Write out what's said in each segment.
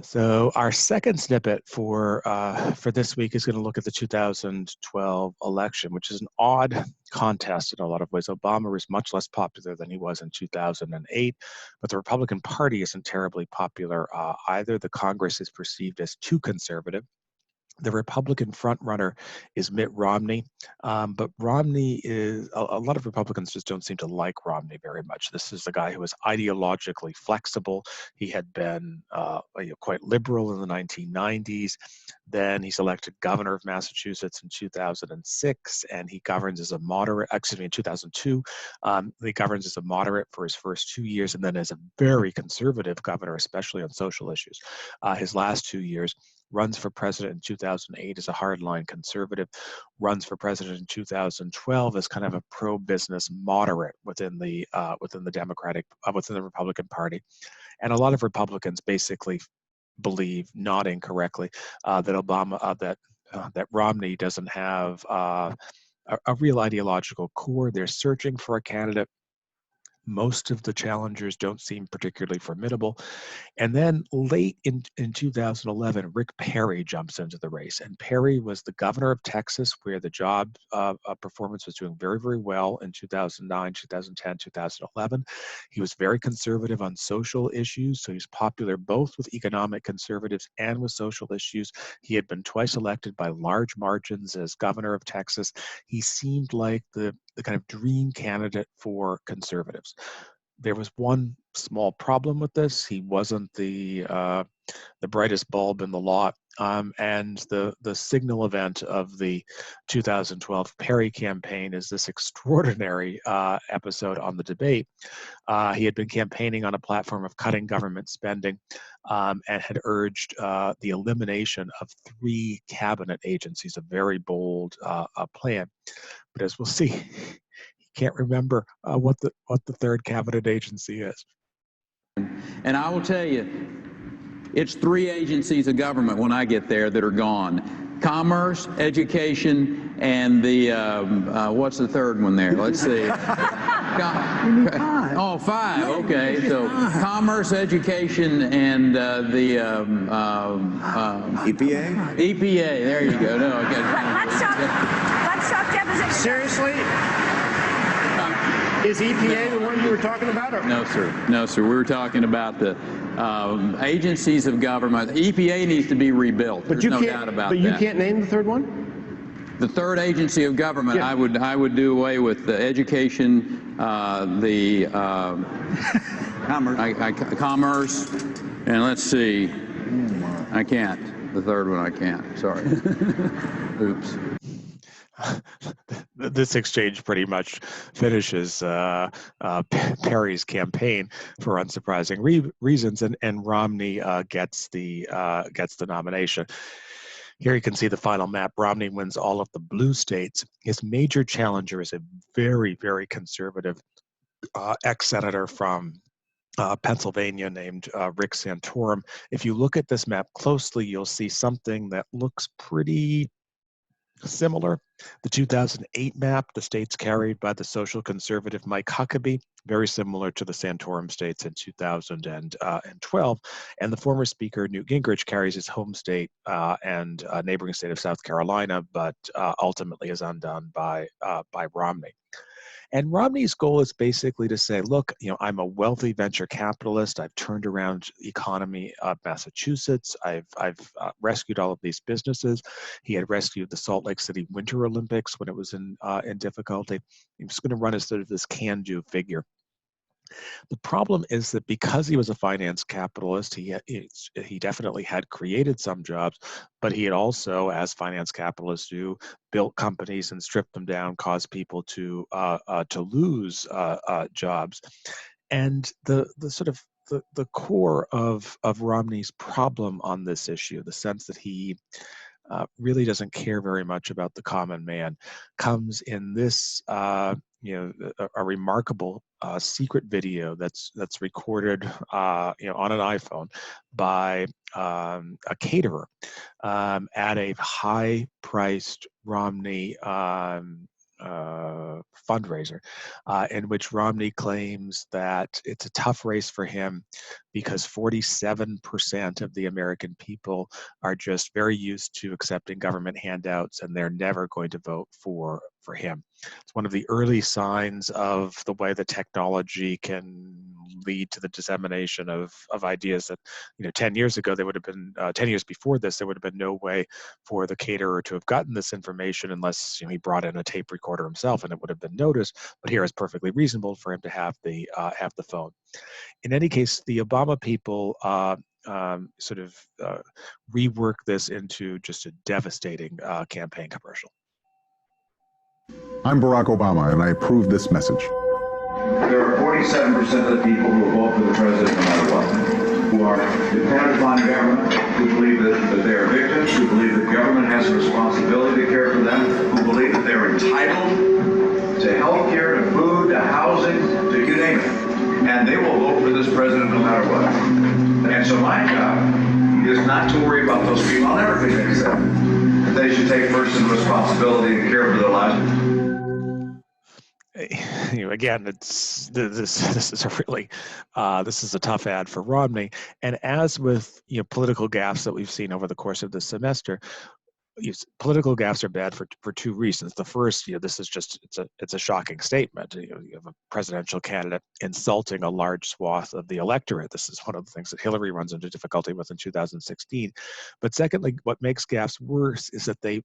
So our second snippet for this week is going to look at the 2012 election, which is an odd contest in a lot of ways. Obama was much less popular than he was in 2008, but the Republican Party isn't terribly popular either. The Congress is perceived as too conservative. The Republican frontrunner is Mitt Romney, but Romney is a lot of Republicans just don't seem to like Romney very much. This is the guy who is ideologically flexible. He had been quite liberal in the 1990s. Then he's elected governor of Massachusetts in 2006, and he governs as a moderate. Excuse me, in 2002, he governs as a moderate for his first 2 years, and then as a very conservative governor, especially on social issues. His last 2 years. Runs for president in 2008 as a hardline conservative, runs for president in 2012 as kind of a pro-business moderate within the within the Republican Party, and a lot of Republicans basically believe, not incorrectly, that Romney doesn't have a real ideological core. They're searching for a candidate. Most of the challengers don't seem particularly formidable. And then late in 2011, Rick Perry jumps into the race. And Perry was the governor of Texas, where the job performance was doing very, very well in 2009, 2010, 2011. He was very conservative on social issues. So he's popular both with economic conservatives and with social issues. He had been twice elected by large margins as governor of Texas. He seemed like the kind of dream candidate for conservatives. There was one small problem with this. He wasn't the brightest bulb in the lot. And the signal event of the 2012 Perry campaign is this extraordinary episode on the debate. He had been campaigning on a platform of cutting government spending and had urged the elimination of 3 cabinet agencies, a very bold plan. But as we'll see, he can't remember what the third cabinet agency is. And I will tell you, it's 3 agencies of government when I get there that are gone: commerce, education, and the what's the third one there? Let's see. You need 5. Oh, 5. Okay, so commerce, education, and the EPA. EPA. There you go. No, okay. Let's talk deposition. Seriously? Is EPA the one you were talking about? Or? No, sir. No, sir. We were talking about the agencies of government. EPA needs to be rebuilt. There's no doubt about that. But you can't name the third one? The third agency of government, Yeah. I would do away with the education, the commerce, and let's see. I can't. The third one I can't. Sorry. Oops. This exchange pretty much finishes Perry's campaign for unsurprising reasons, and Romney gets the nomination. Here you can see the final map. Romney wins all of the blue states. His major challenger is a very, very conservative ex-senator from Pennsylvania named Rick Santorum. If you look at this map closely, you'll see something that looks pretty similar. The 2008 map, the states carried by the social conservative Mike Huckabee, very similar to the Santorum states in 2012. And the former speaker, Newt Gingrich, carries his home state and neighboring state of South Carolina, but ultimately is undone by Romney. And Romney's goal is basically to say, look, I'm a wealthy venture capitalist. I've turned around the economy of Massachusetts. I've rescued all of these businesses. He had rescued the Salt Lake City Winter Olympics when it was in difficulty. He was going to run as sort of this can-do figure. The problem is that because he was a finance capitalist, he definitely had created some jobs, but he had also, as finance capitalists do, built companies and stripped them down, caused people to lose jobs. And the core of Romney's problem on this issue, the sense that he really doesn't care very much about the common man, comes in this a remarkable secret video that's recorded on an iPhone by a caterer at a high-priced Romney fundraiser, in which Romney claims that it's a tough race for him because 47% of the American people are just very used to accepting government handouts, and they're never going to vote for him. It's one of the early signs of the way that technology can lead to the dissemination of ideas that, 10 years ago, there would have been, 10 years before this, there would have been no way for the caterer to have gotten this information unless he brought in a tape recorder himself, and it would have been noticed. But here it's perfectly reasonable for him to have the phone. In any case, the Obama people sort of rework this into just a devastating campaign commercial. I'm Barack Obama, and I approve this message. There are 47% of the people who will vote for the president no matter what, who are dependent upon government, who believe that they are victims, who believe that government has a responsibility to care for them, who believe that they're entitled to health care, to food, to housing, to you name it. And they will vote for this president no matter what. And so my job is not to worry about those people. I'll never convince them that they should take personal responsibility and care for their lives. Again, this is a really this is a tough ad for Romney. And as with political gaffes that we've seen over the course of this semester, political gaffes are bad for two reasons. The first, this is just it's a shocking statement. You have a presidential candidate insulting a large swath of the electorate. This is one of the things that Hillary runs into difficulty with in 2016. But secondly, what makes gaffes worse is that they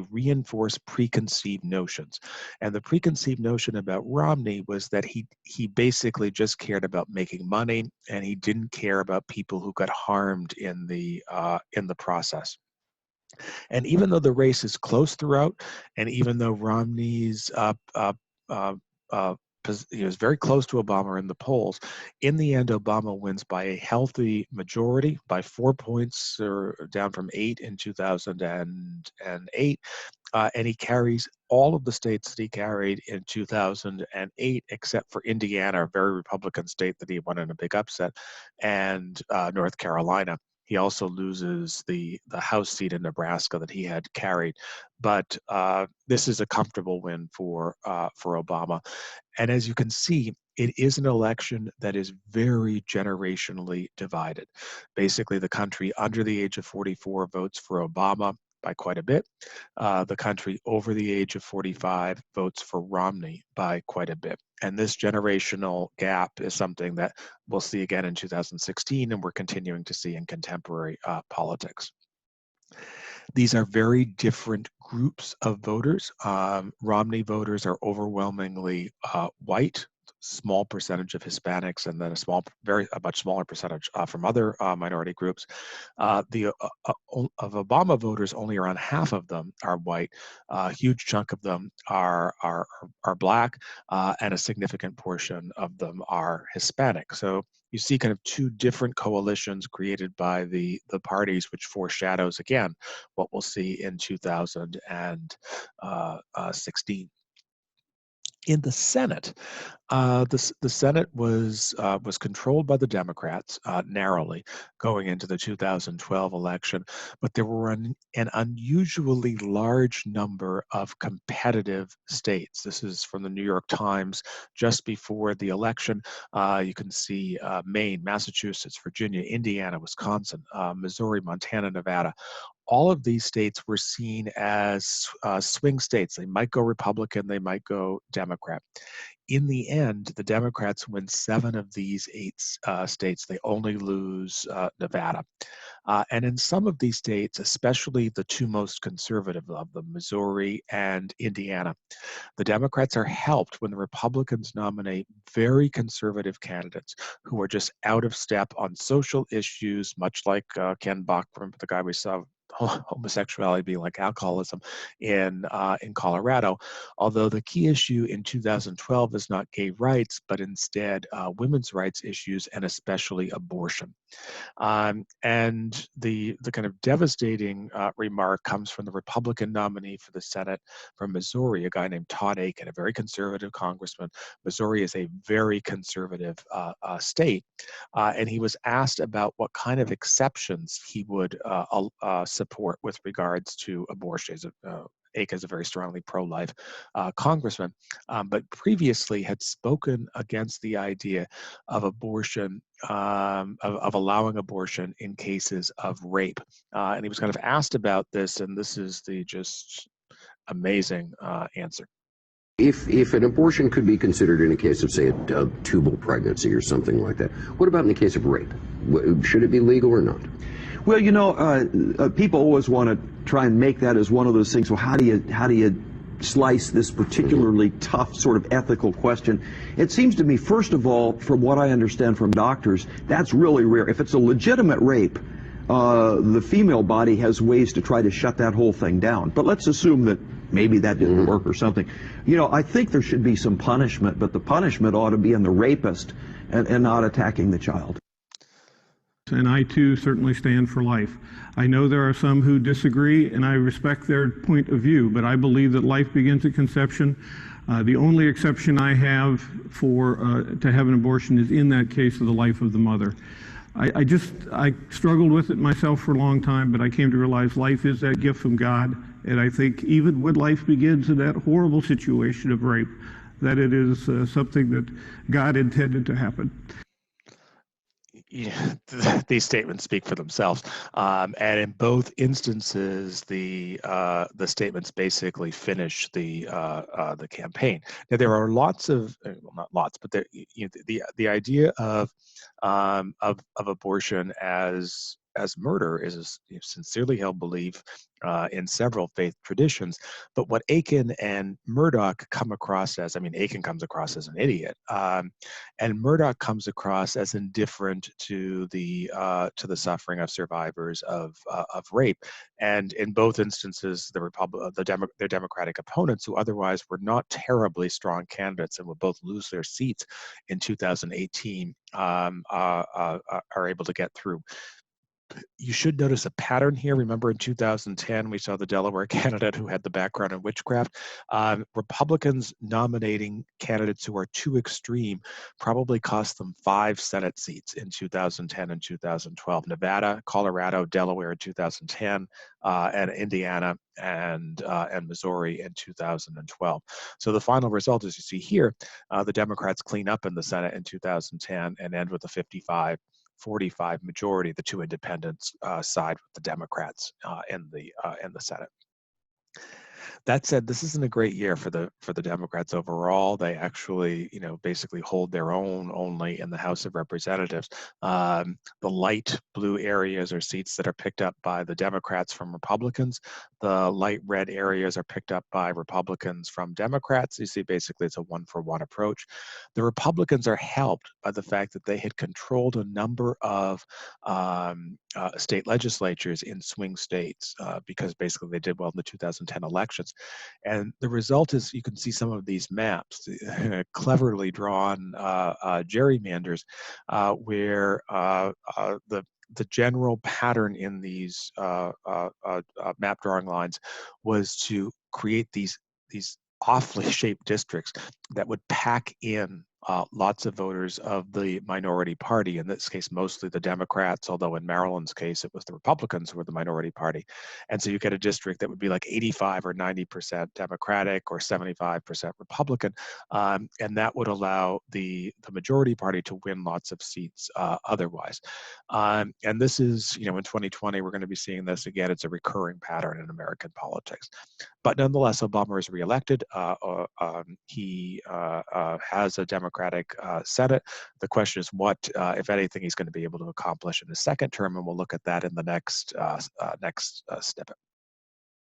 reinforce preconceived notions. And the preconceived notion about Romney was that he basically just cared about making money, and he didn't care about people who got harmed in the process. And even though the race is close throughout, and even though Romney's he was very close to Obama in the polls, in the end, Obama wins by a healthy majority, by 4 points, or down from 8 in 2008. And he carries all of the states that he carried in 2008, except for Indiana, a very Republican state that he won in a big upset, and North Carolina. He also loses the House seat in Nebraska that he had carried. But this is a comfortable win for Obama. And as you can see, it is an election that is very generationally divided. Basically, the country under the age of 44 votes for Obama by quite a bit. The country over the age of 45 votes for Romney by quite a bit. And this generational gap is something that we'll see again in 2016, and we're continuing to see in contemporary politics. These are very different groups of voters. Romney voters are overwhelmingly white, small percentage of Hispanics, and then a much smaller percentage from other minority groups. Of Obama voters, only around half of them are white. A huge chunk of them are black, and a significant portion of them are Hispanic. So you see kind of two different coalitions created by the parties, which foreshadows again what we'll see in 2016. In the Senate, the Senate was controlled by the Democrats narrowly going into the 2012 election, but there were an unusually large number of competitive states. This is from the New York Times just before the election. You can see Maine, Massachusetts, Virginia, Indiana, Wisconsin, Missouri, Montana, Nevada. All of these states were seen as swing states. They might go Republican, they might go Democrat. In the end, the Democrats win 7 of these 8 states. They only lose Nevada. And in some of these states, especially the two most conservative of them, Missouri and Indiana, the Democrats are helped when the Republicans nominate very conservative candidates who are just out of step on social issues, much like Ken Buck, the guy we saw, homosexuality being like alcoholism in Colorado, although the key issue in 2012 is not gay rights, but instead women's rights issues, and especially abortion. And the kind of devastating remark comes from the Republican nominee for the Senate from Missouri, a guy named Todd Akin, a very conservative congressman. Missouri is a very conservative state, and he was asked about what kind of exceptions he would support with regards to abortion. Ake is a very strongly pro-life congressman, but previously had spoken against the idea of abortion, of allowing abortion in cases of rape. And he was kind of asked about this, and this is the just amazing answer. If an abortion could be considered in a case of, say, a tubal pregnancy or something like that, what about in the case of rape? Should it be legal or not? Well, you know, people always want to try and make that as one of those things. Well, how do you slice this particularly tough sort of ethical question? It seems to me, first of all, from what I understand from doctors, that's really rare. If it's a legitimate rape, the female body has ways to try to shut that whole thing down. But let's assume that maybe that didn't work or something. You know, I think there should be some punishment, but the punishment ought to be in the rapist and not attacking the child. And I too certainly stand for life. I know there are some who disagree, and I respect their point of view, but I believe that life begins at conception. The only exception I have for to have an abortion is in that case of the life of the mother. I struggled with it myself for a long time, but I came to realize life is that gift from God, and I think even when life begins in that horrible situation of rape, that it is something that God intended to happen. Yeah, these statements speak for themselves, and in both instances, the statements basically finish the campaign. Now there are lots of, well, not lots, but there, you know, the idea of abortion as murder is a sincerely held belief in several faith traditions. But what Akin and Murdoch come across as, I mean, Akin comes across as an idiot, and Murdoch comes across as indifferent to the suffering of survivors of rape. And in both instances, their Democratic opponents, who otherwise were not terribly strong candidates and would both lose their seats in 2018, are able to get through. You should notice a pattern here. Remember in 2010, we saw the Delaware candidate who had the background in witchcraft. Republicans nominating candidates who are too extreme probably cost them 5 Senate seats in 2010 and 2012. Nevada, Colorado, Delaware in 2010, and Indiana and Missouri in 2012. So the final result, as you see here, the Democrats clean up in the Senate in 2010 and end with a 55-45 majority. The two independents side with the Democrats in the Senate. That said, this isn't a great year for the Democrats overall. They actually, you know, basically hold their own only in the House of Representatives. The light blue areas are seats that are picked up by the Democrats from Republicans. The light red areas are picked up by Republicans from Democrats. You see, basically, it's a one-for-one approach. The Republicans are helped by the fact that they had controlled a number of state legislatures in swing states because basically they did well in the 2010 elections. And the result is, you can see some of these maps, cleverly drawn gerrymanders, where the general pattern in these map drawing lines was to create these awfully shaped districts that would pack in lots of voters of the minority party, in this case mostly the Democrats, although in Maryland's case it was the Republicans who were the minority party. And so you get a district that would be like 85 or 90% Democratic or 75% Republican, and that would allow the majority party to win lots of seats otherwise. And this is, you know, in 2020 we're going to be seeing this again. It's a recurring pattern in American politics. But nonetheless, Obama is reelected. He has a Democratic Senate. The question is what, if anything, he's going to be able to accomplish in his second term, and we'll look at that in the next snippet.